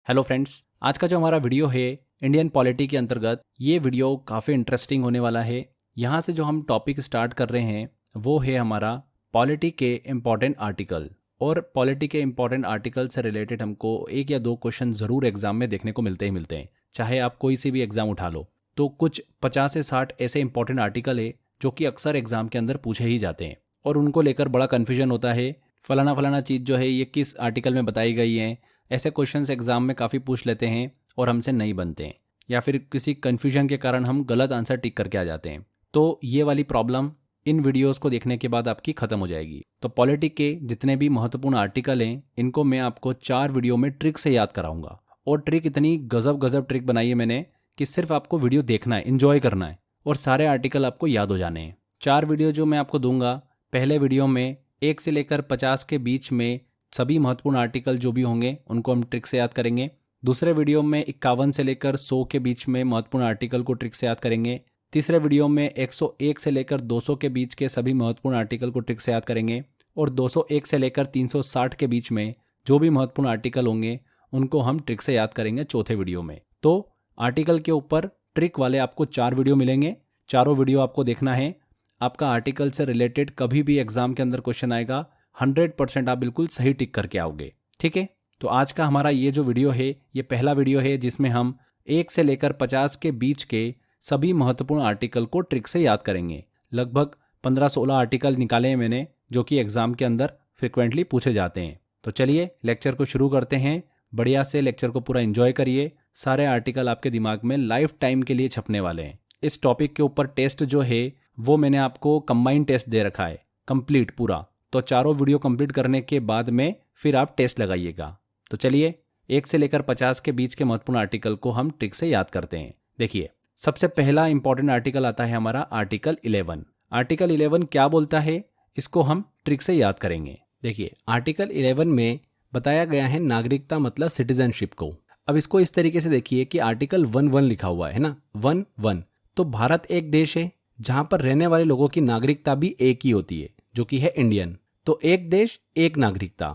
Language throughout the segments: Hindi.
हेलो फ्रेंड्स, आज का जो हमारा वीडियो है इंडियन पॉलिटी के अंतर्गत, ये वीडियो काफ़ी इंटरेस्टिंग होने वाला है। यहाँ से जो हम टॉपिक स्टार्ट कर रहे हैं वो है हमारा पॉलिटी के इम्पॉर्टेंट आर्टिकल। और पॉलिटी के इम्पॉर्टेंट आर्टिकल से रिलेटेड हमको एक या दो क्वेश्चन ज़रूर एग्जाम में देखने को मिलते ही मिलते हैं। चाहे आप कोई सी भी एग्ज़ाम उठा लो तो कुछ 50 से 60 ऐसे इंपॉर्टेंट आर्टिकल है जो कि अक्सर एग्जाम के अंदर पूछे ही जाते हैं और उनको लेकर बड़ा कन्फ्यूजन होता है। फलाना फलाना चीज़ जो है ये किस आर्टिकल में बताई गई है। ऐसे क्वेश्चंस एग्जाम में काफ़ी पूछ लेते हैं और हमसे नहीं बनते हैं, या फिर किसी कन्फ्यूजन के कारण हम गलत आंसर टिक करके आ जाते हैं। तो ये वाली प्रॉब्लम इन वीडियोस को देखने के बाद आपकी ख़त्म हो जाएगी। तो पॉलिटी के जितने भी महत्वपूर्ण आर्टिकल हैं इनको मैं आपको 4 वीडियो में ट्रिक से याद कराऊंगा। और ट्रिक इतनी गजब गजब ट्रिक बनाई है मैंने कि सिर्फ आपको वीडियो देखना है, इन्जॉय करना है और सारे आर्टिकल आपको याद हो जाने हैं। 4 वीडियो जो मैं आपको दूंगा, पहले वीडियो में 1 से लेकर 50 के बीच में सभी महत्वपूर्ण आर्टिकल जो भी होंगे उनको हम ट्रिक से याद करेंगे। दूसरे वीडियो में 51 से लेकर 100 के बीच में महत्वपूर्ण आर्टिकल को ट्रिक से याद करेंगे। तीसरे वीडियो में 101 से लेकर 200 के बीच के सभी महत्वपूर्ण आर्टिकल को ट्रिक से याद करेंगे। और 201 से लेकर 360 के बीच में जो भी महत्वपूर्ण आर्टिकल होंगे उनको हम ट्रिक से याद करेंगे चौथे वीडियो में। तो आर्टिकल के ऊपर ट्रिक वाले आपको 4 वीडियो मिलेंगे। चारों वीडियो आपको देखना है। आपका आर्टिकल से रिलेटेड कभी भी एग्जाम के अंदर क्वेश्चन आएगा 100% आप बिल्कुल सही टिक करके आओगे। ठीक है, तो आज का हमारा ये जो वीडियो है ये पहला वीडियो है जिसमें हम 1 से लेकर 50 के बीच के सभी महत्वपूर्ण आर्टिकल को ट्रिक से याद करेंगे। लगभग 15-16 आर्टिकल निकाले हैं मैंने जो कि एग्जाम के अंदर फ्रिक्वेंटली पूछे जाते हैं। तो चलिए लेक्चर को शुरू करते हैं। बढ़िया से लेक्चर को पूरा एंजॉय करिए। सारे आर्टिकल आपके दिमाग में लाइफ टाइम के लिए छपने वाले हैं। इस टॉपिक के ऊपर टेस्ट जो है वो मैंने आपको कंबाइंड टेस्ट दे रखा है, कंप्लीट पूरा। तो चारों वीडियो कंप्लीट करने के बाद में फिर आप टेस्ट लगाइएगा। तो चलिए 1 से लेकर 50 के बीच के महत्वपूर्ण आर्टिकल को हम ट्रिक से याद करते हैं। देखिए, सबसे पहला इंपॉर्टेंट आर्टिकल आता है हमारा आर्टिकल 11। आर्टिकल 11 क्या बोलता है, इसको हम ट्रिक से याद करेंगे। देखिए, आर्टिकल 11 में बताया गया है नागरिकता मतलब सिटीजनशिप को। अब इसको इस तरीके से देखिए कि आर्टिकल 1:1 लिखा हुआ है ना, 1:1। तो भारत एक देश है जहां पर रहने वाले लोगों की नागरिकता भी एक ही होती है जो कि है इंडियन। तो एक देश एक नागरिकता,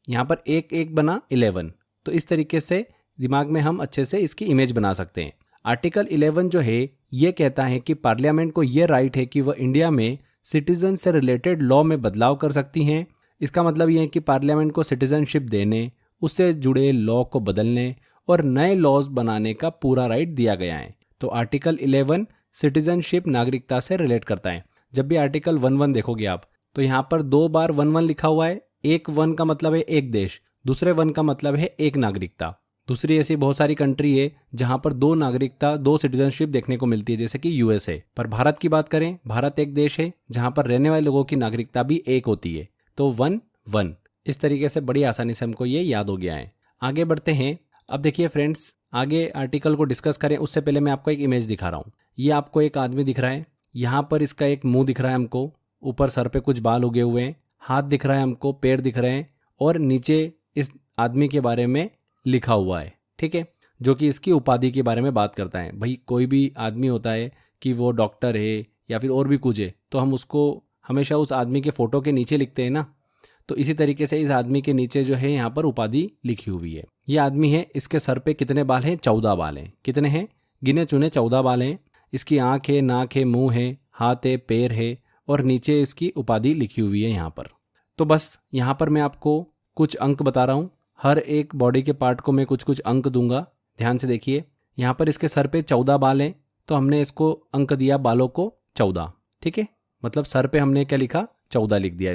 यहाँ पर एक एक बना 11। तो इस तरीके से दिमाग में हम अच्छे से इसकी इमेज बना सकते हैं। आर्टिकल 11 जो है ये कहता है कि पार्लियामेंट को ये राइट है कि वह इंडिया में सिटीजन से रिलेटेड लॉ में बदलाव कर सकती हैं। इसका मतलब ये है कि पार्लियामेंट को सिटीजनशिप देने, उससे जुड़े लॉ को बदलने और नए लॉज बनाने का पूरा राइट दिया गया है। तो आर्टिकल 11 सिटीजनशिप नागरिकता से रिलेट करता है। जब भी आर्टिकल 1:1 देखोगे आप तो यहाँ पर 2 बार 1:1 लिखा हुआ है। एक 1 का मतलब है एक देश, दूसरे 1 का मतलब है एक नागरिकता। दूसरी ऐसी बहुत सारी कंट्री है जहां पर 2 नागरिकता 2 सिटीजनशिप देखने को मिलती है, जैसे कि यूएसए। पर भारत की बात करें, भारत एक देश है जहां पर रहने वाले लोगों की नागरिकता भी एक होती है। तो 1:1 इस तरीके से बड़ी आसानी से हमको ये याद हो गया है। आगे बढ़ते हैं। अब देखिए फ्रेंड्स, आगे आर्टिकल को डिस्कस करें उससे पहले मैं आपको एक इमेज दिखा रहा हूँ। ये आपको एक आदमी दिख रहा है, यहाँ पर इसका एक मुंह दिख रहा है हमको, ऊपर सर पे कुछ बाल उगे हुए हैं, हाथ दिख रहा है हमको, पैर दिख रहे हैं और नीचे इस आदमी के बारे में लिखा हुआ है। ठीक है, जो कि इसकी उपाधि के बारे में बात करता है। भाई कोई भी आदमी होता है कि वो डॉक्टर है या फिर और भी कुछ है तो हम उसको हमेशा उस आदमी के फोटो के नीचे लिखते हैं ना। तो इसी तरीके से इस आदमी के नीचे जो है यहाँ पर उपाधि लिखी हुई है। ये आदमी है, इसके सर पे कितने बाल हैं? 14 बाल हैं। कितने हैं? गिने चुने 14 बाल हैं। इसकी आँख है, नाक है, मुंह है, हाथ है, पैर है और नीचे इसकी उपाधि लिखी हुई है यहाँ पर। तो बस यहाँ पर मैं आपको कुछ अंक बता रहा हूँ। हर एक बॉडी के पार्ट को मैं कुछ कुछ अंक दूंगा। ध्यान से देखिए, यहाँ पर इसके सर पे 14 बाल हैं तो हमने इसको अंक दिया बालों को 14। ठीक है, मतलब सर पे हमने क्या लिखा? 14 लिख दिया।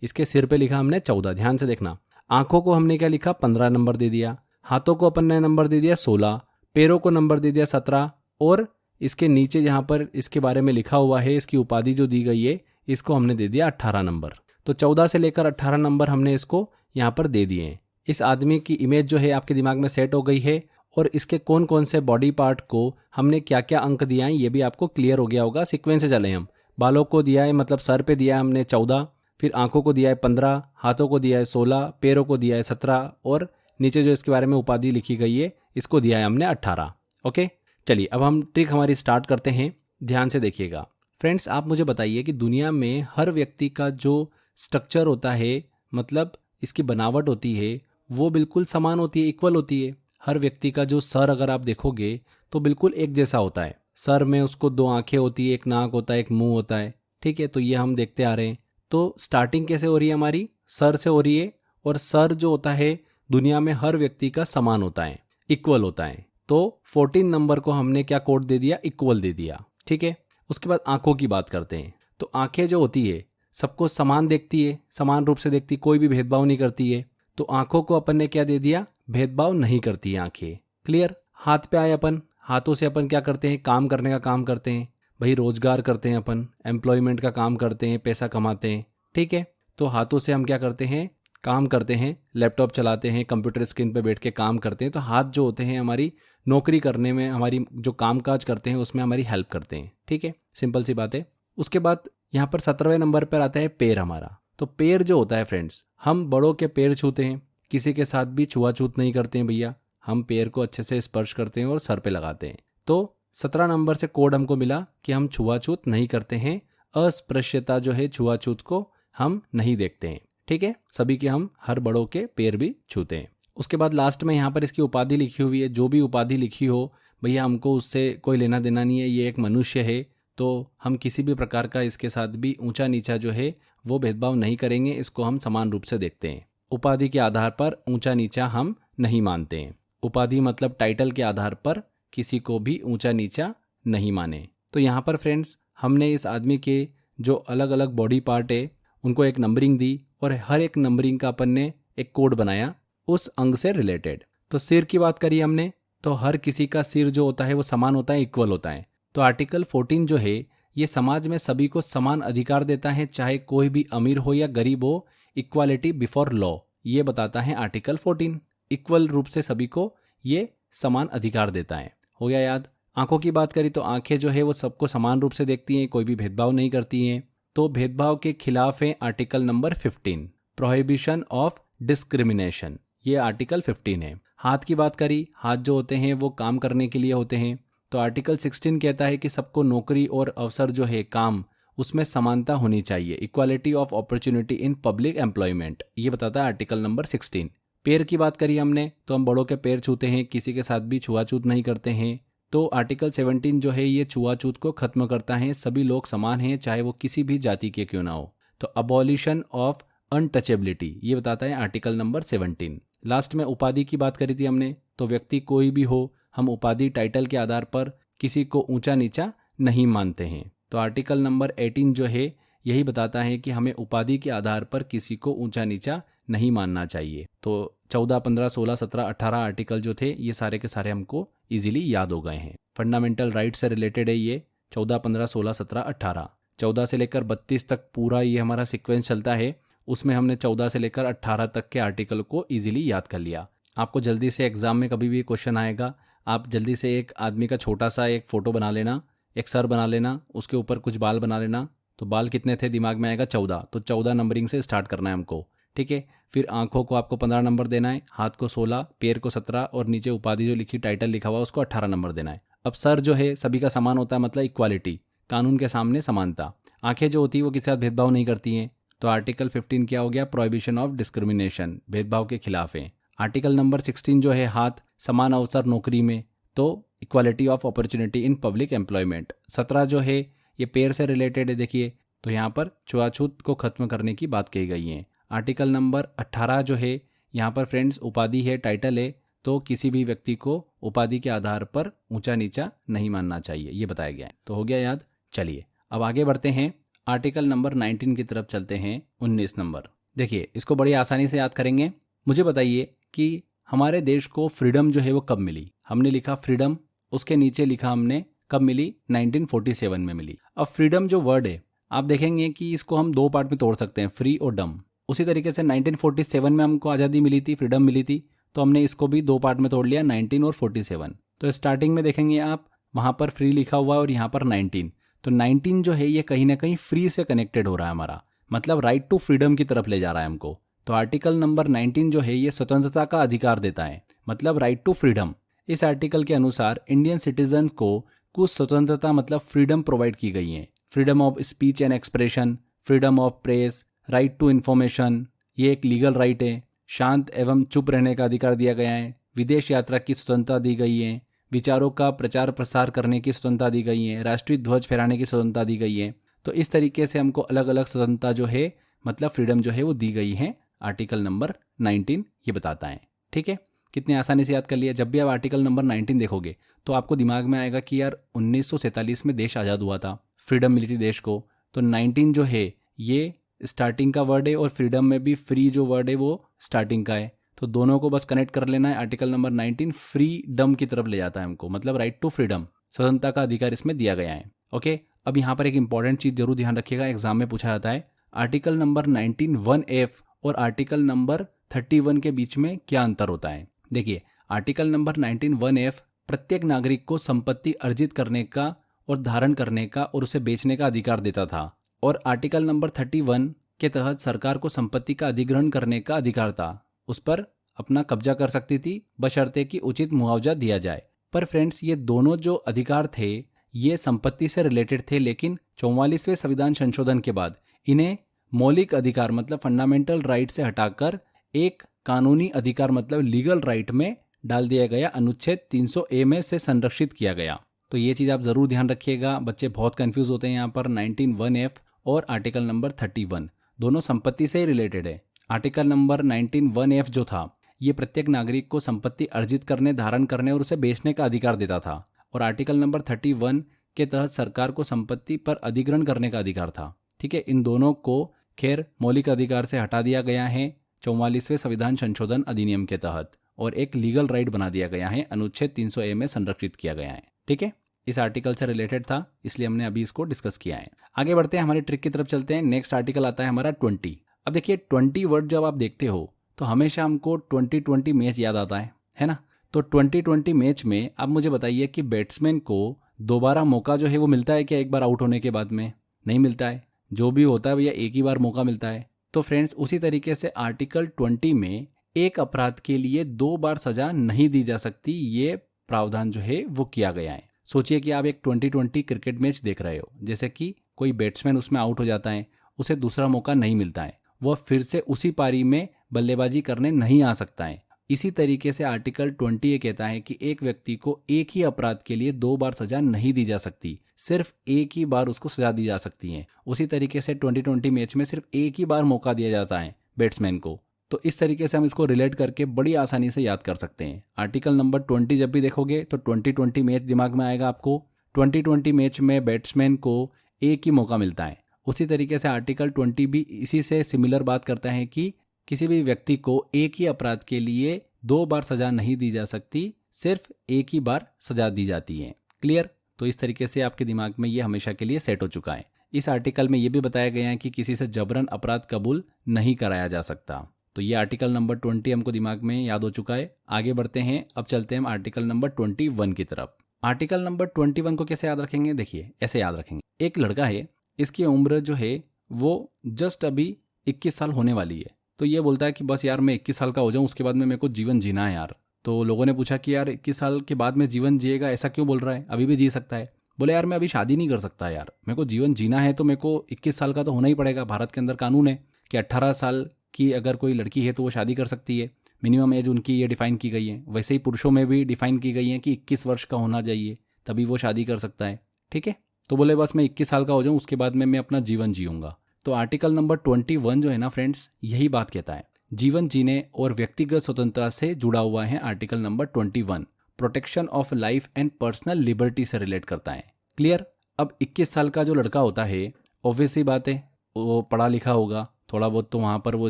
इसके सिर पे लिखा हमने 14। ध्यान से देखना। आंखों को हमने क्या लिखा? 15 नंबर दे दिया। हाथों को अपन ने नंबर दे दिया 16। पैरों को नंबर दे दिया 17। और इसके नीचे जहाँ पर इसके बारे में लिखा हुआ है, इसकी उपाधि जो दी गई है, इसको हमने दे दिया 18 नंबर। तो 14 से लेकर 18 नंबर हमने इसको यहाँ पर दे दिए हैं। इस आदमी की इमेज जो है आपके दिमाग में सेट हो गई है और इसके कौन कौन से बॉडी पार्ट को हमने क्या क्या अंक दिया है ये भी आपको क्लियर हो गया होगा। सीक्वेंस से चले हम। बालों को दिया है, मतलब सर पे दिया है हमने 14, फिर आंखों को दिया है 15, हाथों को दिया है 16, पैरों को दिया है 17 और नीचे जो इसके बारे में उपाधि लिखी गई है इसको दिया है हमने 18। ओके, चलिए अब हम ट्रिक हमारी स्टार्ट करते हैं। ध्यान से देखिएगा फ्रेंड्स, आप मुझे बताइए कि दुनिया में हर व्यक्ति का जो स्ट्रक्चर होता है, मतलब इसकी बनावट होती है, वो बिल्कुल समान होती है, इक्वल होती है। हर व्यक्ति का जो सर अगर आप देखोगे तो बिल्कुल एक जैसा होता है। सर में उसको दो आंखें होती है, एक नाक होता है, एक मुंह होता है, ठीक है। तो ये हम देखते आ रहे हैं। तो स्टार्टिंग कैसे हो रही है हमारी, सर से हो रही है। और सर जो होता है दुनिया में हर व्यक्ति का समान होता है, इक्वल होता है। तो 14 नंबर को हमने क्या कोड दे दिया, इक्वल दे दिया, ठीक है। उसके बाद आंखों की बात करते हैं। तो आंखें जो होती है सबको समान देखती है, समान रूप से देखती, कोई भी भेदभाव नहीं करती है। तो आंखों को अपन ने क्या दे दिया, भेदभाव नहीं करती है आंखें। क्लियर। हाथ पे आए अपन, हाथों से अपन क्या करते हैं, काम करने का काम करते हैं भाई, रोजगार करते हैं अपन, एम्प्लॉयमेंट का काम करते हैं, पैसा कमाते हैं, ठीक है। तो हाथों से हम क्या करते हैं, काम करते हैं, लैपटॉप चलाते हैं, कंप्यूटर स्क्रीन पे बैठ के काम करते हैं। तो हाथ जो होते हैं हमारी नौकरी करने में, हमारी जो काम काज करते हैं उसमें हमारी हेल्प करते हैं, ठीक है। सिंपल सी बात है। उसके बाद यहाँ पर 17वें नंबर पर आता है पैर हमारा। तो पैर जो होता है फ्रेंड्स, हम बड़ों के पैर छूते हैं, किसी के साथ भी छुआछूत नहीं करते हैं भैया, हम पैर को अच्छे से स्पर्श करते हैं और सर पे लगाते हैं। तो 17 नंबर से कोड हमको मिला कि हम छुआछूत नहीं करते हैं, अस्पृश्यता जो है, छुआछूत को हम नहीं देखते हैं, ठीक है। सभी के हम हर बड़ों के पैर भी छूते हैं। उसके बाद लास्ट में यहाँ पर इसकी उपाधि लिखी हुई है। जो भी उपाधि लिखी हो भैया हमको उससे कोई लेना देना नहीं है, ये एक मनुष्य है। तो हम किसी भी प्रकार का इसके साथ भी ऊंचा नीचा जो है वो भेदभाव नहीं करेंगे, इसको हम समान रूप से देखते हैं। उपाधि के आधार पर ऊंचा नीचा हम नहीं मानते हैं। उपाधि मतलब टाइटल के आधार पर किसी को भी ऊंचा नीचा नहीं माने। तो यहाँ पर फ्रेंड्स हमने इस आदमी के जो अलग अलग बॉडी पार्ट है उनको एक नंबरिंग दी और हर एक नंबरिंग का अपन ने एक कोड बनाया उस अंग से रिलेटेड। तो सिर की बात करी हमने, तो हर किसी का सिर जो होता है वो समान होता है, इक्वल होता है। तो आर्टिकल 14 जो है ये समाज में सभी को समान अधिकार देता है, चाहे कोई भी अमीर हो या गरीब हो। इक्वालिटी बिफोर लॉ, ये बताता है आर्टिकल 14। इक्वल रूप से सभी को ये समान अधिकार देता है। हो गया याद। आंखों की बात करी तो आंखें जो है वो सबको समान रूप से देखती हैं, कोई भी भेदभाव नहीं करती हैं। तो भेदभाव के खिलाफ है article number 15, prohibition of discrimination, ये आर्टिकल 15 है। हाथ की बात करी, हाथ जो होते हैं वो काम करने के लिए होते हैं। तो आर्टिकल 16 कहता है कि सबको नौकरी और अवसर जो है काम, उसमें समानता होनी चाहिए, equality of opportunity in public employment, ये बताता है आर्टिकल नंबर 16। पैर की बात करी हमने, तो हम बड़ों के पैर छूते हैं, किसी के साथ भी छुआछूत नहीं करते हैं। तो आर्टिकल 17 जो है ये छुआछूत को खत्म करता है, सभी लोग समान हैं चाहे वो किसी भी जाति के क्यों ना हो। तो अबॉलिशन ऑफ अनटचेबिलिटी, ये बताता है आर्टिकल नंबर 17। लास्ट में उपाधि की बात करी थी हमने, तो व्यक्ति कोई भी हो, हम उपाधि टाइटल के आधार पर किसी को ऊंचा नीचा नहीं मानते हैं। तो आर्टिकल नंबर 18 जो है यही बताता है कि हमें उपाधि के आधार पर किसी को ऊंचा नीचा नहीं मानना चाहिए। तो 14, 15, 16, 17, 18 आर्टिकल जो थे ये सारे के सारे हमको इजीली याद हो गए हैं। फंडामेंटल राइट से रिलेटेड है ये 14, 15, 16, 17, 18। 14 से लेकर 32 तक पूरा ये हमारा सीक्वेंस चलता है, उसमें हमने 14 से लेकर 18 तक के आर्टिकल को इजीली याद कर लिया। आपको जल्दी से एग्जाम में कभी भी क्वेश्चन आएगा, आप जल्दी से एक आदमी का छोटा सा एक फोटो बना लेना, एक सर बना लेना, उसके ऊपर कुछ बाल बना लेना। तो बाल कितने थे दिमाग में आएगा 14, तो 14 नंबरिंग से स्टार्ट करना है हमको, ठीक है। फिर आंखों को आपको 15 नंबर देना है, हाथ को 16, पैर को 17 और नीचे उपाधि जो लिखी टाइटल लिखा हुआ उसको 18 नंबर देना है। अब सर जो है सभी का समान होता है, मतलब इक्वालिटी, कानून के सामने समानता। आंखें जो होती है वो किसी साथ भेदभाव नहीं करती हैं। तो आर्टिकल 15 क्या हो गया, प्रोहिबिशन ऑफ डिस्क्रिमिनेशन, भेदभाव के खिलाफ है। आर्टिकल नंबर 16 जो है हाथ, समान अवसर नौकरी में, तो equality of opportunity in public employment. 17 जो है ये पैर से रिलेटेड है, देखिए, तो यहाँ पर छुआछूत को खत्म करने की बात कही गई है। आर्टिकल नंबर 18 जो है यहाँ पर फ्रेंड्स उपाधि है, टाइटल है, तो किसी भी व्यक्ति को उपाधि के आधार पर ऊंचा नीचा नहीं मानना चाहिए, ये बताया गया है। तो हो गया याद। चलिए अब आगे बढ़ते हैं, आर्टिकल नंबर 19 की तरफ चलते हैं। 19 नंबर देखिए, इसको बड़ी आसानी से याद करेंगे। मुझे बताइए कि हमारे देश को फ्रीडम जो है वो कब मिली। हमने लिखा फ्रीडम, उसके नीचे लिखा हमने कब मिली, 1947 में मिली। अब फ्रीडम जो वर्ड है आप देखेंगे कि इसको हम दो पार्ट में तोड़ सकते हैं, फ्री और डम। उसी तरीके से 1947 में हमको आज़ादी मिली थी, फ्रीडम मिली थी, तो हमने इसको भी दो पार्ट में तोड़ लिया, 19 और 47। तो स्टार्टिंग में देखेंगे आप वहाँ पर फ्री लिखा हुआ है और यहाँ पर 19। तो 19 जो है ये कहीं ना कहीं फ्री से कनेक्टेड हो रहा है हमारा, मतलब राइट टू फ्रीडम की तरफ ले जा रहा है हमको। तो आर्टिकल नंबर 19 जो है ये स्वतंत्रता का अधिकार देता है, मतलब राइट टू फ्रीडम। इस आर्टिकल के अनुसार इंडियन सिटीजन को कुछ स्वतंत्रता मतलब फ्रीडम प्रोवाइड की गई है। Freedom of speech and expression, freedom of press, right to information, ये एक लीगल राइट है। शांत एवं चुप रहने का अधिकार दिया गया है, विदेश यात्रा की स्वतंत्रता दी गई है, विचारों का प्रचार प्रसार करने की स्वतंत्रता दी गई है, राष्ट्रीय ध्वज फहराने की स्वतंत्रता दी गई है। तो इस तरीके से हमको अलग अलग स्वतंत्रता जो है मतलब फ्रीडम जो है वो दी गई है। आर्टिकल नंबर 19 ये बताता है। ठीक है, कितने आसानी से याद कर लिया। जब भी आप आर्टिकल नंबर 19 देखोगे तो आपको दिमाग में आएगा कि यार 1947 में देश आज़ाद हुआ था, फ्रीडम मिली थी देश को। तो 19 जो है ये स्टार्टिंग का वर्ड है और फ्रीडम में भी फ्री जो वर्ड है वो स्टार्टिंग का है। तो दोनों को बस कनेक्ट कर लेना है। आर्टिकल नंबर 19 फ्रीडम की तरफ ले जाता है हमको, मतलब राइट टू फ्रीडम, स्वतंत्रता का अधिकार इसमें दिया गया है। ओके, अब यहाँ पर एक इंपॉर्टेंट चीज जरूर ध्यान रखिएगा, एग्जाम में पूछा जाता है आर्टिकल नंबर 19 1F और आर्टिकल नंबर 31 के बीच में क्या अंतर होता है। देखिए, आर्टिकल नंबर 19 1F प्रत्येक नागरिक को संपत्ति अर्जित करने का और धारण करने का और उसे बेचने का अधिकार देता था, और आर्टिकल नंबर 31 के तहत सरकार को संपत्ति का अधिग्रहण करने का अधिकार था, उस पर अपना कब्जा कर सकती थी बशर्ते कि उचित मुआवजा दिया जाए। पर फ्रेंड्स, ये दोनों जो अधिकार थे ये संपत्ति से रिलेटेड थे, लेकिन 44वें संविधान संशोधन के बाद इन्हें मौलिक अधिकार मतलब फंडामेंटल राइट से हटाकर एक कानूनी अधिकार मतलब लीगल राइट में डाल दिया गया, अनुच्छेद 300A में से संरक्षित किया गया। तो ये चीज़ आप ज़रूर ध्यान रखिएगा, बच्चे बहुत कंफ्यूज होते हैं यहाँ पर। 19 1F और आर्टिकल नंबर 31 दोनों संपत्ति से ही रिलेटेड है। आर्टिकल नंबर 19 1F जो था ये प्रत्येक नागरिक को संपत्ति अर्जित करने, धारण करने और उसे बेचने का अधिकार देता था, और आर्टिकल नंबर 31 के तहत सरकार को संपत्ति पर अधिग्रहण करने का अधिकार था। ठीक है, इन दोनों को खैर मौलिक अधिकार से हटा दिया गया है 44वें संविधान संशोधन अधिनियम के तहत, और एक लीगल राइट बना दिया गया है, अनुच्छेद 300A में संरक्षित किया गया है। ठीक है, इस आर्टिकल से रिलेटेड था इसलिए हमने अभी इसको डिस्कस किया है। आगे बढ़ते हैं, हमारी ट्रिक की तरफ चलते हैं। नेक्स्ट आर्टिकल आता है हमारा 20। अब देखिए 20 वर्ड जब आप देखते हो तो हमेशा हमको 2020 मैच याद आता है ना। तो 2020 मैच में अब मुझे बताइए कि बैट्समैन को दोबारा मौका जो है वो मिलता है क्या एक बार आउट होने के बाद में? नहीं मिलता है, जो भी होता है भैया एक ही बार मौका मिलता है। तो फ्रेंड्स उसी तरीके से आर्टिकल 20 में एक अपराध के लिए 2 बार सजा नहीं दी जा सकती, ये प्रावधान जो है वो किया गया है। सोचिए कि आप एक 2020 क्रिकेट मैच देख रहे हो, जैसे कि कोई बैट्समैन उसमें आउट हो जाता है, उसे दूसरा मौका नहीं मिलता है, वह फिर से उसी पारी में बल्लेबाजी करने नहीं आ सकता है। इसी तरीके से आर्टिकल 20 ये कहता है कि एक व्यक्ति को एक ही अपराध के लिए 2 बार सजा नहीं दी जा सकती, सिर्फ एक ही बार उसको सजा दी जा सकती है। उसी तरीके से 2020 मैच में सिर्फ एक ही बार मौका दिया जाता है बैट्समैन को। तो इस तरीके से हम इसको रिलेट करके बड़ी आसानी से याद कर सकते हैं। आर्टिकल नंबर 20 जब भी देखोगे तो 2020 मैच दिमाग में आएगा आपको। 2020 मैच में बैट्समैन को एक ही मौका मिलता है। उसी तरीके से आर्टिकल 20 भी इसी से सिमिलर बात करता है कि किसी भी व्यक्ति को एक ही अपराध के लिए 2 बार सजा नहीं दी जा सकती, सिर्फ एक ही बार सजा दी जाती है। क्लियर? तो इस तरीके से आपके दिमाग में ये हमेशा के लिए सेट हो चुका है। इस आर्टिकल में ये भी बताया गया है कि किसी से जबरन अपराध कबूल नहीं कराया जा सकता। तो ये आर्टिकल नंबर 20 हमको दिमाग में याद हो चुका है। आगे बढ़ते हैं, अब चलते हैं हम आर्टिकल नंबर 21 की तरफ। आर्टिकल नंबर 21 को कैसे याद रखेंगे? देखिए ऐसे याद रखेंगे, एक लड़का है, इसकी उम्र जो है वो जस्ट अभी 21 साल होने वाली है। तो ये बोलता है कि बस यार मैं 21 साल का हो जाऊं, उसके बाद में मेरे को जीवन जीना है यार। तो लोगों ने पूछा कि यार 21 साल के बाद में जीवन जिएगा, ऐसा क्यों बोल रहा है, अभी भी जी सकता है। बोले यार मैं अभी शादी नहीं कर सकता यार, मेरे को जीवन जीना है तो मेरे को 21 साल का तो होना ही पड़ेगा। भारत के अंदर कानून है कि 18 साल की अगर कोई लड़की है तो वो शादी कर सकती है, मिनिमम एज उनकी ये डिफाइन की गई है। वैसे ही पुरुषों में भी डिफाइन की गई है कि 21 वर्ष का होना चाहिए, तभी वो शादी कर सकता है। ठीक है, तो बोले बस मैं 21 साल का हो जाऊं, उसके बाद में मैं अपना जीवन जीऊंगा। तो आर्टिकल नंबर 21 जो है ना फ्रेंड्स, यही बात कहता है, जीवन जीने और व्यक्तिगत स्वतंत्रता से जुड़ा हुआ है। Article number 21 protection of life and personal liberty से रिलेट करता है। क्लियर? अब 21 साल का जो लड़का होता है, ऑब्वियस सी बात है वो पढ़ा लिखा होगा, थोड़ा बहुत तो वहाँ पर वो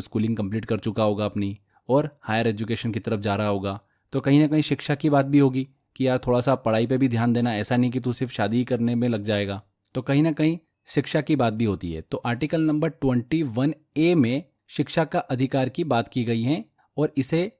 स्कूलिंग कंप्लीट कर चुका होगा अपनी, और हायर एजुकेशन की तरफ जा रहा होगा। तो कहीं ना कहीं शिक्षा की बात भी होगी कि यार थोड़ा सा पढ़ाई पे भी ध्यान देना, ऐसा नहीं कि तू सिर्फ शादी करने में लग जाएगा। तो कहीं ना कहीं शिक्षा की बात भी होती है। तो आर्टिकल नंबर 21A में शिक्षा का अधिकार की बात की गई है, और इसे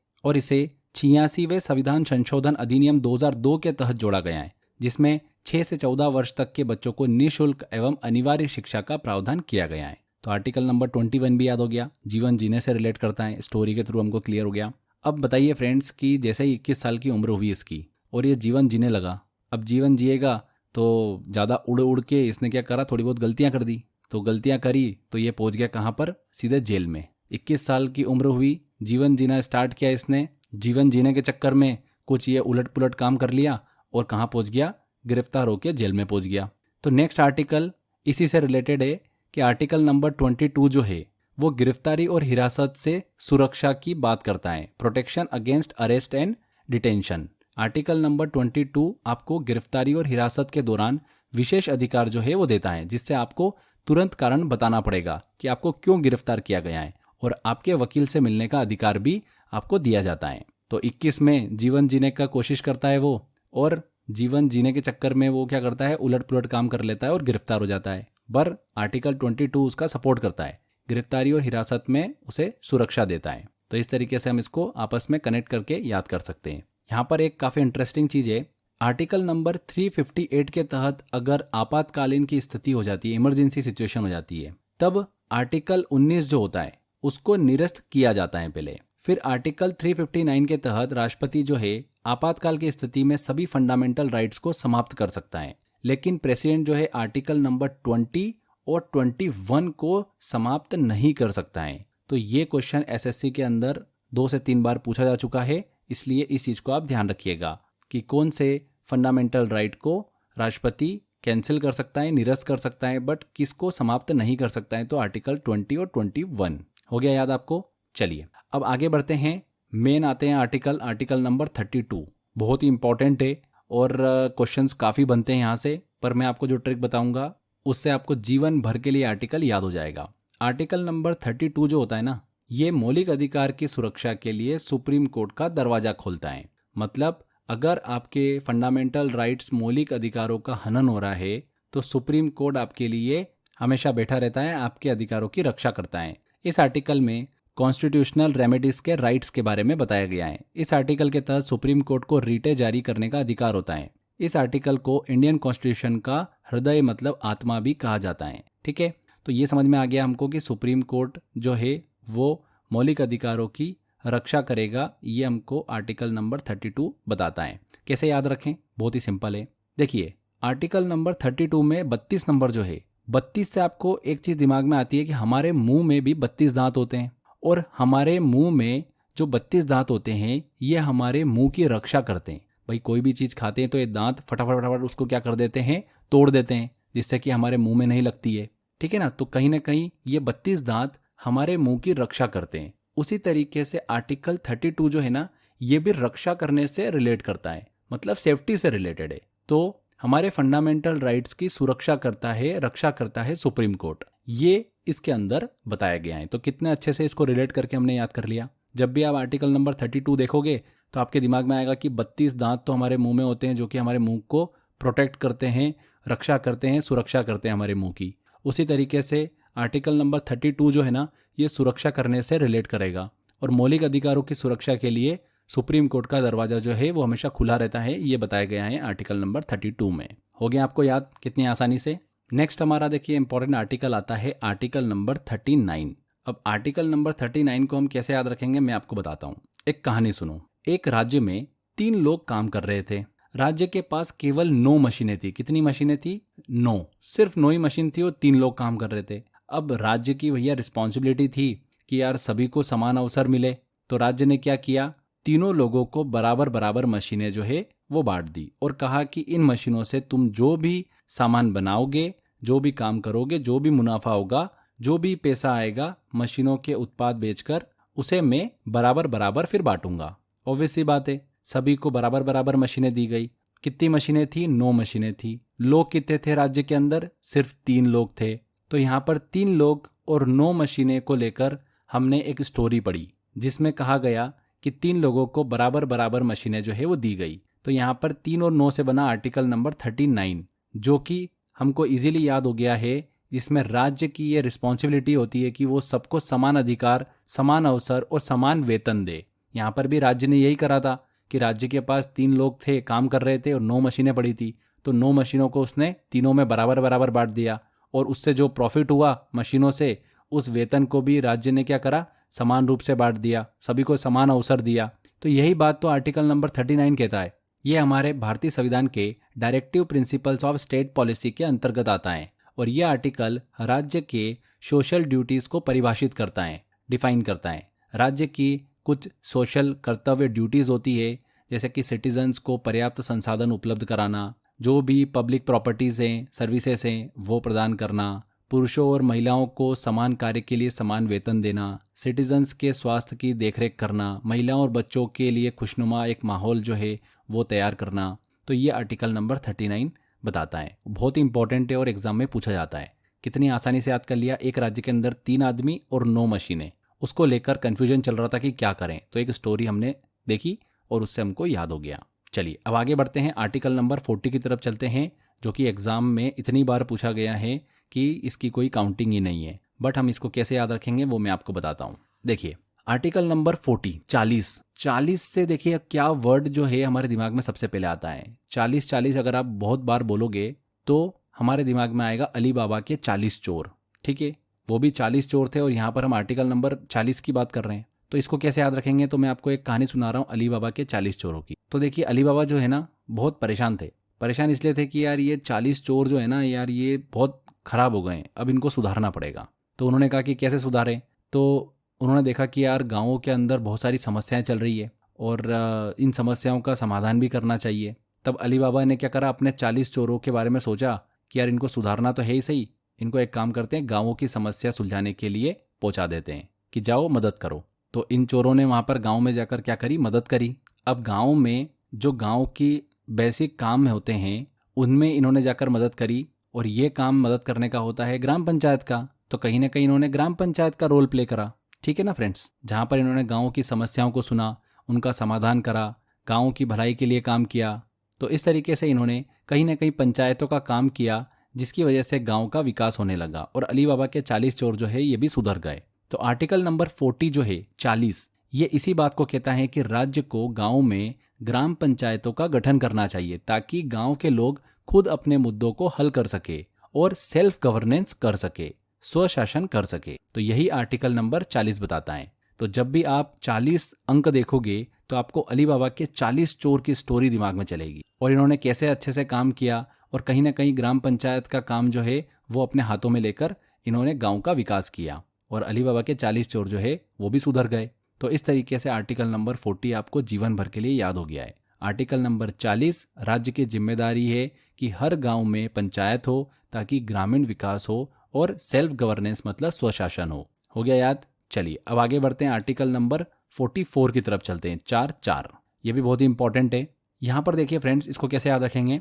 86वें संविधान संशोधन अधिनियम 2002 के तहत जोड़ा गया है, जिसमें 6 से 14 वर्ष तक के बच्चों को निःशुल्क एवं अनिवार्य शिक्षा का प्रावधान किया गया है। तो आर्टिकल नंबर 21 भी याद हो गया, जीवन जीने से रिलेट करता है, स्टोरी के थ्रू हमको क्लियर हो गया। अब बताइए फ्रेंड्स कि जैसे ही 21 साल की उम्र हुई इसकी और ये जीवन जीने लगा, अब जीवन जिएगा तो ज़्यादा उड़ उड़ के इसने क्या करा, थोड़ी बहुत गलतियाँ कर दी। तो गलतियाँ करी तो ये पहुँच गया कहाँ पर? सीधे जेल में। 21 साल की उम्र हुई, जीवन जीना स्टार्ट किया इसने, जीवन जीने के चक्कर में कुछ ये उलट पुलट काम कर लिया और कहाँ पहुंच गया, गिरफ्तार होकर जेल में पहुंच गया। तो नेक्स्ट आर्टिकल इसी से रिलेटेड है कि आर्टिकल नंबर 22 जो है वो गिरफ्तारी और हिरासत से सुरक्षा की बात करता है, protection against arrest and detention. Article number 22 आपको गिरफ्तारी और हिरासत के दौरान विशेष अधिकार जो है वो देता है, जिससे आपको तुरंत कारण बताना पड़ेगा कि आपको क्यों गिरफ्तार किया गया है, और आपके वकील से मिलने का अधिकार भी आपको दिया जाता है। तो 21 में जीवन जीने का कोशिश करता है वो, और जीवन जीने के चक्कर में वो क्या करता है, उलट पुलट काम कर लेता है और गिरफ्तार हो जाता है। पर आर्टिकल 22 उसका सपोर्ट करता है, गिरफ्तारी और हिरासत में उसे सुरक्षा देता है। तो इस तरीके से हम इसको आपस में कनेक्ट करके याद कर सकते हैं। यहाँ पर एक काफ़ी इंटरेस्टिंग चीज़ है, आर्टिकल नंबर 358 के तहत अगर आपातकालीन की स्थिति हो जाती है, इमरजेंसी सिचुएशन हो जाती है, तब आर्टिकल 19 जो होता है उसको निरस्त किया जाता है पहले। फिर आर्टिकल 359 के तहत राष्ट्रपति जो है आपातकाल की स्थिति में सभी फंडामेंटल राइट्स को समाप्त कर सकता है, लेकिन प्रेसिडेंट जो है आर्टिकल नंबर 20 और 21 को समाप्त नहीं कर सकता है। तो ये क्वेश्चन एसएससी के अंदर 2 से 3 बार पूछा जा चुका है, इसलिए इस चीज़ को आप ध्यान रखिएगा कि कौन से फंडामेंटल राइट को राष्ट्रपति कैंसिल कर सकता है, निरस्त कर सकता है, बट किसको समाप्त नहीं कर सकता है। तो आर्टिकल 20 और 21 हो गया याद आपको। चलिए अब आगे बढ़ते हैं, मेन आते हैं आर्टिकल नंबर 32। बहुत ही इंपॉर्टेंट है और क्वेश्चंस काफ़ी बनते हैं यहाँ से, पर मैं आपको जो ट्रिक बताऊंगा उससे आपको जीवन भर के लिए आर्टिकल याद हो जाएगा। आर्टिकल नंबर 32 जो होता है ना, ये मौलिक अधिकार की सुरक्षा के लिए सुप्रीम कोर्ट का दरवाजा खोलता है। मतलब अगर आपके फंडामेंटल राइट्स, मौलिक अधिकारों का हनन हो रहा है, तो सुप्रीम कोर्ट आपके लिए हमेशा बैठा रहता है, आपके अधिकारों की रक्षा करता है। इस आर्टिकल में कॉन्स्टिट्यूशनल रेमेडीज के राइट्स के बारे में बताया गया है। इस आर्टिकल के तहत सुप्रीम कोर्ट को रीटें जारी करने का अधिकार होता है। इस आर्टिकल को इंडियन कॉन्स्टिट्यूशन का हृदय मतलब आत्मा भी कहा जाता है। ठीक है, तो ये समझ में आ गया हमको कि सुप्रीम कोर्ट जो है वो मौलिक अधिकारों की रक्षा करेगा। ये हमको आर्टिकल नंबर 32 बताता है। कैसे याद रखें, बहुत ही सिंपल है। देखिए आर्टिकल नंबर 32 में 32 नंबर जो है, 32 से आपको एक चीज़ दिमाग में आती है कि हमारे मुंह में भी 32 दांत होते हैं, और हमारे मुंह में जो 32 दांत होते हैं ये हमारे मुंह की रक्षा करते हैं। भाई कोई भी चीज़ खाते हैं तो ये दांत फटाफट फटाफट उसको क्या कर देते हैं, तोड़ देते हैं, जिससे कि हमारे मुंह में नहीं लगती है। ठीक है ना, तो कहीं ना कहीं ये 32 दांत हमारे मुंह की रक्षा करते हैं। उसी तरीके से आर्टिकल 32 जो है ना, ये भी रक्षा करने से रिलेट करता है, मतलब सेफ्टी से रिलेटेड है। तो हमारे फंडामेंटल राइट्स की सुरक्षा करता है, रक्षा करता है सुप्रीम कोर्ट, ये इसके अंदर बताया गया है। तो कितने अच्छे से इसको रिलेट करके हमने याद कर लिया। जब भी आप आर्टिकल नंबर 32 देखोगे तो आपके दिमाग में आएगा कि 32 दांत तो हमारे मुंह में होते हैं, जो कि हमारे मुंह को प्रोटेक्ट करते हैं, रक्षा करते हैं, सुरक्षा करते हैं हमारे मुंह की। उसी तरीके से आर्टिकल नंबर 32 जो है ना, ये सुरक्षा करने से रिलेट करेगा, और मौलिक अधिकारों की सुरक्षा के लिए सुप्रीम कोर्ट का दरवाजा जो है वो हमेशा खुला रहता है। ये बताया गया है आर्टिकल नंबर 32 में। हो गया आपको याद कितनी आसानी से। नेक्स्ट हमारा देखिए इंपॉर्टेंट आर्टिकल आता है आर्टिकल नंबर 39। अब आर्टिकल नंबर 39 को हम कैसे याद रखेंगे मैं आपको बताता हूँ। एक कहानी सुनो। एक राज्य में 3 लोग काम कर रहे थे। राज्य के पास केवल 9 मशीनें थी। कितनी मशीनें थी? 9। सिर्फ 9 ही मशीन थी और 3 लोग काम कर रहे थे। अब राज्य की भैया रिस्पॉन्सिबिलिटी थी कि यार सभी को समान अवसर मिले। तो राज्य ने क्या किया, तीनों लोगों को बराबर बराबर मशीनें जो है वो बांट दी, और कहा कि इन मशीनों से तुम जो भी सामान बनाओगे, जो भी काम करोगे, जो भी मुनाफा होगा, जो भी पैसा आएगा मशीनों के उत्पाद बेचकर, उसे मैं बराबर बराबर फिर बांटूंगा। ऑब्वियस सी बात है, सभी को बराबर बराबर मशीनें दी गई। कितनी मशीनें थी? 9 मशीनें थी। लोग कितने थे राज्य के अंदर? सिर्फ 3 लोग थे। तो यहाँ पर 3 लोग और 9 मशीनें को लेकर हमने एक स्टोरी पढ़ी, जिसमें कहा गया कि 3 लोगों को बराबर बराबर मशीनें जो है वो दी गई। तो यहाँ पर 3 और 9 से बना आर्टिकल नंबर 39, जो कि हमको इजीली याद हो गया है। इसमें राज्य की ये रिस्पॉन्सिबिलिटी होती है कि वो सबको समान अधिकार, समान अवसर और समान वेतन दे। यहाँ पर भी राज्य ने यही करा था कि राज्य के पास 3 लोग थे, काम कर रहे थे, और 9 मशीनें पड़ी थी। तो 9 मशीनों को उसने तीनों में बराबर बराबर बांट दिया, और उससे जो प्रॉफिट हुआ मशीनों से, उस वेतन को भी राज्य ने क्या करा, समान रूप से बांट दिया, सभी को समान अवसर दिया। तो यही बात तो आर्टिकल नंबर 39 कहता है। ये हमारे भारतीय संविधान के directive principles of state policy के अंतर्गत आता है, और यह आर्टिकल राज्य के सोशल ड्यूटीज को परिभाषित करता है, डिफाइन करता है। राज्य की कुछ सोशल कर्तव्य ड्यूटीज़ होती है, जैसे कि सिटीजन्स को पर्याप्त संसाधन उपलब्ध कराना, जो भी पब्लिक प्रॉपर्टीज़ हैं, सर्विसेज हैं, वो प्रदान करना, पुरुषों और महिलाओं को समान कार्य के लिए समान वेतन देना, सिटीजन्स के स्वास्थ्य की देखरेख करना, महिलाओं और बच्चों के लिए खुशनुमा एक माहौल जो है वो तैयार करना। तो ये आर्टिकल नंबर 39 बताता है। बहुत ही इंपॉर्टेंट है और एग्जाम में पूछा जाता है। कितनी आसानी से याद कर लिया। एक राज्य के अंदर 3 आदमी और 9 मशीनें, उसको लेकर कन्फ्यूजन चल रहा था कि क्या करें, तो एक स्टोरी हमने देखी और उससे हमको याद हो गया। चलिए अब आगे बढ़ते हैं, आर्टिकल नंबर 40 की तरफ चलते हैं, जो कि एग्जाम में इतनी बार पूछा गया है कि इसकी कोई काउंटिंग ही नहीं है। बट हम इसको कैसे याद रखेंगे वो मैं आपको बताता हूँ। देखिए आर्टिकल नंबर 40, 40 से देखिए क्या वर्ड जो है हमारे दिमाग में सबसे पहले आता है। 40 अगर आप बहुत बार बोलोगे तो हमारे दिमाग में आएगा अली बाबा के 40 चोर। ठीक है, वो भी 40 चोर थे और यहाँ पर हम आर्टिकल नंबर 40 की बात कर रहे हैं। तो इसको कैसे याद रखेंगे, तो मैं आपको एक कहानी सुना रहा हूँ अली बाबा के 40 चोरों की। तो देखिए अली बाबा जो है ना बहुत परेशान थे। परेशान इसलिए थे कि यार ये 40 चोर जो है ना यार ये बहुत खराब हो गए हैं, अब इनको सुधारना पड़ेगा। तो उन्होंने कहा कि कैसे सुधारें। तो उन्होंने देखा कि यार गाँवों के अंदर बहुत सारी समस्याएं चल रही है और इन समस्याओं का समाधान भी करना चाहिए। तब अली बाबा ने क्या करा, अपने 40 चोरों के बारे में सोचा कि यार इनको सुधारना तो है ही सही, इनको एक काम करते हैं, गाँवों की समस्या सुलझाने के लिए पहुंचा देते हैं कि जाओ मदद करो। तो इन चोरों ने वहाँ पर गाँव में जाकर क्या करी, मदद करी। अब गाँव में जो गाँव की बेसिक काम होते हैं उनमें इन्होंने जाकर मदद करी, और ये काम मदद करने का होता है ग्राम पंचायत का। तो कहीं ना कहीं इन्होंने ग्राम पंचायत का रोल प्ले करा। ठीक है ना फ्रेंड्स, जहाँ पर इन्होंने गाँव की समस्याओं को सुना, उनका समाधान करा, गाँव की भलाई के लिए काम किया। तो इस तरीके से इन्होंने कहीं ना कहीं पंचायतों का काम किया, जिसकी वजह से गांव का विकास होने लगा और अली बाबा के 40 चोर जो है ये भी सुधर गए। तो आर्टिकल नंबर 40 जो है 40, ये इसी बात को कहता है कि राज्य को गांव में ग्राम पंचायतों का गठन करना चाहिए ताकि गांव के लोग खुद अपने मुद्दों को हल कर सके और सेल्फ गवर्नेंस कर सके, स्वशासन कर सके। तो यही आर्टिकल नंबर 40 बताता है। तो जब भी आप 40 अंक देखोगे तो आपको अली बाबा के 40 चोर की स्टोरी दिमाग में चलेगी और इन्होंने कैसे अच्छे से काम किया और कहीं ना कहीं ग्राम पंचायत का काम जो है वो अपने हाथों में लेकर इन्होंने गांव का विकास किया और अली बाबा के 40 चोर जो है वो भी सुधर गए। तो इस तरीके से आर्टिकल नंबर 40 आपको जीवन भर के लिए याद हो गया है। आर्टिकल नंबर 40, राज्य की जिम्मेदारी है कि हर गांव में पंचायत हो ताकि ग्रामीण विकास हो और सेल्फ गवर्नेंस मतलब स्वशासन हो गया याद। चलिए अब आगे बढ़ते हैं, आर्टिकल नंबर 44 की तरफ चलते हैं। 4, ये भी बहुत ही इंपॉर्टेंट है। यहाँ पर देखिए फ्रेंड्स, इसको कैसे याद रखेंगे,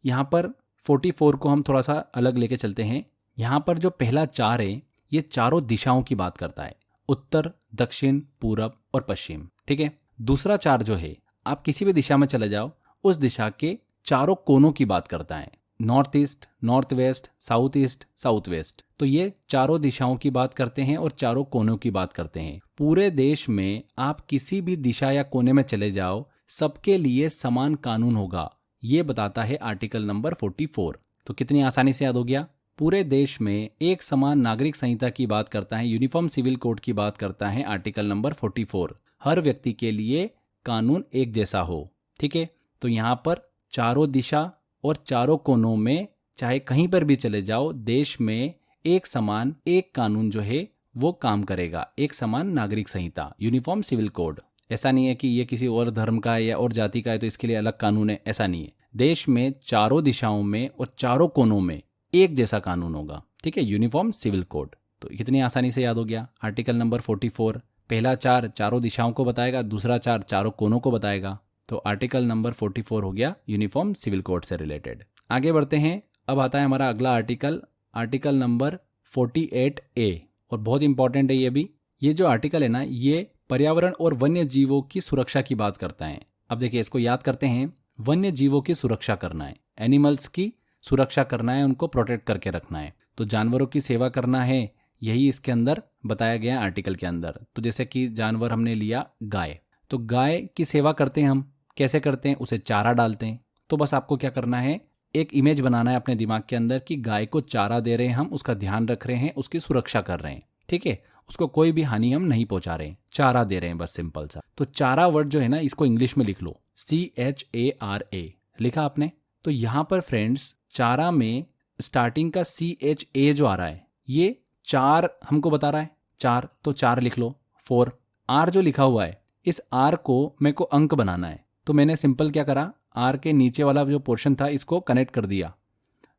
यहाँ पर 44 को हम थोड़ा सा अलग लेके चलते हैं। यहाँ पर जो पहला 4 है ये चारों दिशाओं की बात करता है, उत्तर, दक्षिण, पूरब और पश्चिम। ठीक है, दूसरा 4 जो है आप किसी भी दिशा में चले जाओ उस दिशा के चारों कोनों की बात करता है, north east, north west, south west. तो ये चारों दिशाओं की बात करते हैं और चारों कोनों की बात करते हैं। पूरे देश में आप किसी भी दिशा या कोने में चले जाओ सबके लिए समान कानून होगा, ये बताता है आर्टिकल नंबर 44। तो कितनी आसानी से याद हो गया। पूरे देश में एक समान नागरिक संहिता की बात करता है, यूनिफॉर्म सिविल कोड की बात करता है आर्टिकल नंबर 44। हर व्यक्ति के लिए कानून एक जैसा हो। ठीक है, तो यहाँ पर चारों दिशा और चारों कोनों में चाहे कहीं पर भी चले जाओ देश में एक समान एक कानून जो है वो काम करेगा, एक समान नागरिक संहिता, यूनिफॉर्म सिविल कोड। ऐसा नहीं है कि ये किसी और धर्म का है या और जाति का है तो इसके लिए अलग कानून है, ऐसा नहीं है। देश में चारों दिशाओं में और चारों कोनों में एक जैसा कानून होगा। ठीक है, यूनिफॉर्म सिविल कोड। तो कितनी आसानी से याद हो गया। आर्टिकल नंबर 44, पहला 4 चारों दिशाओं को बताएगा, दूसरा 4 चारों कोनों को बताएगा। तो आर्टिकल नंबर 44 हो गया यूनिफॉर्म सिविल कोड से रिलेटेड। आगे बढ़ते हैं, अब आता है हमारा अगला आर्टिकल, आर्टिकल नंबर 48A, और बहुत इंपॉर्टेंट है ये भी। ये जो आर्टिकल है ना ये पर्यावरण और वन्य जीवों की सुरक्षा की बात करता है। अब देखिए इसको याद करते हैं, वन्य जीवों की सुरक्षा करना है, एनिमल्स की सुरक्षा करना है, उनको प्रोटेक्ट करके रखना है। तो जानवरों की सेवा करना है, यही इसके अंदर बताया गया है आर्टिकल के अंदर। तो जैसे कि जानवर हमने लिया गाय, तो गाय की सेवा करते हैं हम, कैसे करते हैं, उसे चारा डालते हैं। तो बस आपको क्या करना है, एक इमेज बनाना है अपने दिमाग के अंदर कि गाय को चारा दे रहे हैं हम, उसका ध्यान रख रहे हैं, उसकी सुरक्षा कर रहे हैं। ठीक है, उसको कोई भी हानि हम नहीं पहुंचा रहे हैं, चारा दे रहे हैं बस, सिंपल सा। तो चारा वर्ड जो है ना इसको इंग्लिश में लिख लो, CHARA, लिखा आपने। तो यहाँ पर फ्रेंड्स चारा में स्टार्टिंग का CHA जो आ रहा है ये 4 हमको बता रहा है, 4, तो 4 लिख लो। 4 आर जो लिखा हुआ है, इस आर को मेरे को अंक बनाना है। तो मैंने सिंपल क्या करा, आर के नीचे वाला जो पोर्शन था इसको कनेक्ट कर दिया,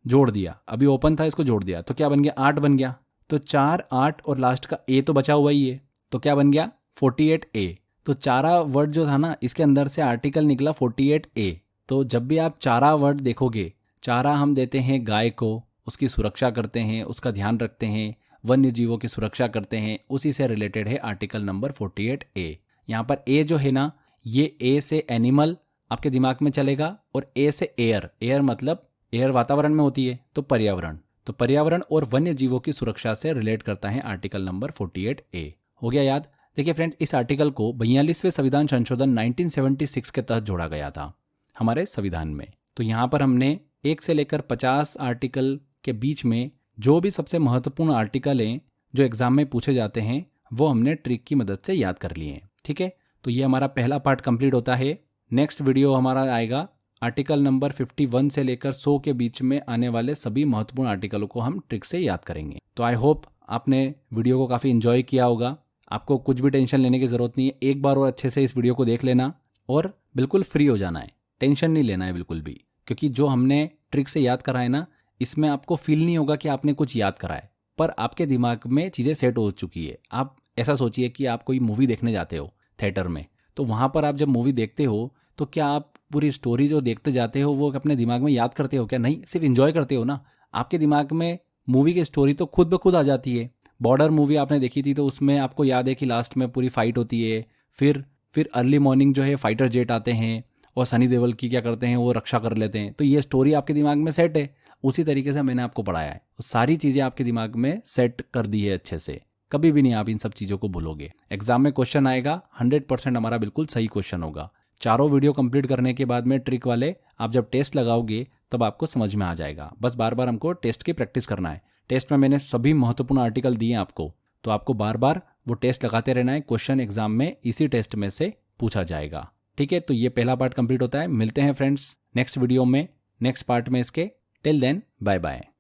जोड़ दिया। अभी ओपन था, इसको जोड़ दिया, तो क्या बन गया, 8 बन गया। तो 4, 8 और लास्ट का ए तो बचा हुआ ही है, तो क्या बन गया 48A। तो चारा वर्ड जो था ना, इसके अंदर से आर्टिकल निकला 48A। तो जब भी आप चारा वर्ड देखोगे, चारा हम देते हैं गाय को, उसकी सुरक्षा करते हैं, उसका ध्यान रखते हैं, वन्य जीवों की सुरक्षा करते हैं, उसी से रिलेटेड है आर्टिकल नंबर 48A। यहाँ पर ए जो है ना, ये ए से एनिमल आपके दिमाग में चलेगा, और ए से एयर, एयर मतलब एयर वातावरण में होती है, तो पर्यावरण, तो पर्यावरण और वन्य जीवों की सुरक्षा से रिलेट करता है आर्टिकल नंबर 48A। हो गया याद। देखिए फ्रेंड्स, इस आर्टिकल को 42वें संविधान संशोधन 1976 के तहत जोड़ा गया था हमारे संविधान में। तो यहाँ पर हमने 1 से लेकर 50 आर्टिकल के बीच में जो भी सबसे महत्वपूर्ण आर्टिकल हैं जो एग्जाम में पूछे जाते हैं, वो हमने ट्रिक की मदद से याद कर लिए हैं। ठीक है, तो ये हमारा पहला पार्ट कंप्लीट होता है। नेक्स्ट वीडियो हमारा आएगा, आर्टिकल नंबर 51 से लेकर 100 के बीच में आने वाले सभी महत्वपूर्ण आर्टिकलों को हम ट्रिक से याद करेंगे। तो आई होप आपने वीडियो को काफ़ी एंजॉय किया होगा। आपको कुछ भी टेंशन लेने की ज़रूरत नहीं है, एक बार और अच्छे से इस वीडियो को देख लेना और बिल्कुल फ्री हो जाना है, टेंशन नहीं लेना है बिल्कुल भी, क्योंकि जो हमने ट्रिक से याद करा है ना, इसमें आपको फील नहीं होगा कि आपने कुछ याद करा है, पर आपके दिमाग में चीज़ें सेट हो चुकी है। आप ऐसा सोचिए कि आप कोई मूवी देखने जाते हो थिएटर में, तो वहाँ पर आप जब मूवी देखते हो तो क्या आप पूरी स्टोरी जो देखते जाते हो वो अपने दिमाग में याद करते हो क्या? नहीं, सिर्फ एंजॉय करते हो ना। आपके दिमाग में मूवी की स्टोरी तो खुद ब खुद आ जाती है। बॉर्डर मूवी आपने देखी थी, तो उसमें आपको याद है कि लास्ट में पूरी फाइट होती है, फिर अर्ली मॉर्निंग जो है फाइटर जेट आते हैं और सनी देओल की क्या करते हैं, वो रक्षा कर लेते हैं। तो ये स्टोरी आपके दिमाग में सेट है। उसी तरीके से मैंने आपको पढ़ाया है, सारी चीज़ें आपके दिमाग में सेट कर दी है अच्छे से। कभी भी नहीं आप इन सब चीज़ों को भूलोगे। एग्जाम में क्वेश्चन आएगा, 100% हमारा बिल्कुल सही क्वेश्चन होगा। चारों वीडियो कंप्लीट करने के बाद में ट्रिक वाले आप जब टेस्ट लगाओगे तब आपको समझ में आ जाएगा। बस बार बार हमको टेस्ट की प्रैक्टिस करना है। टेस्ट में मैंने सभी महत्वपूर्ण आर्टिकल दिए आपको, तो आपको बार बार वो टेस्ट लगाते रहना है। क्वेश्चन एग्जाम में इसी टेस्ट में से पूछा जाएगा। ठीक है, तो ये पहला पार्ट कंप्लीट होता है। मिलते हैं फ्रेंड्स नेक्स्ट वीडियो में, नेक्स्ट पार्ट में इसके। Till then, bye bye.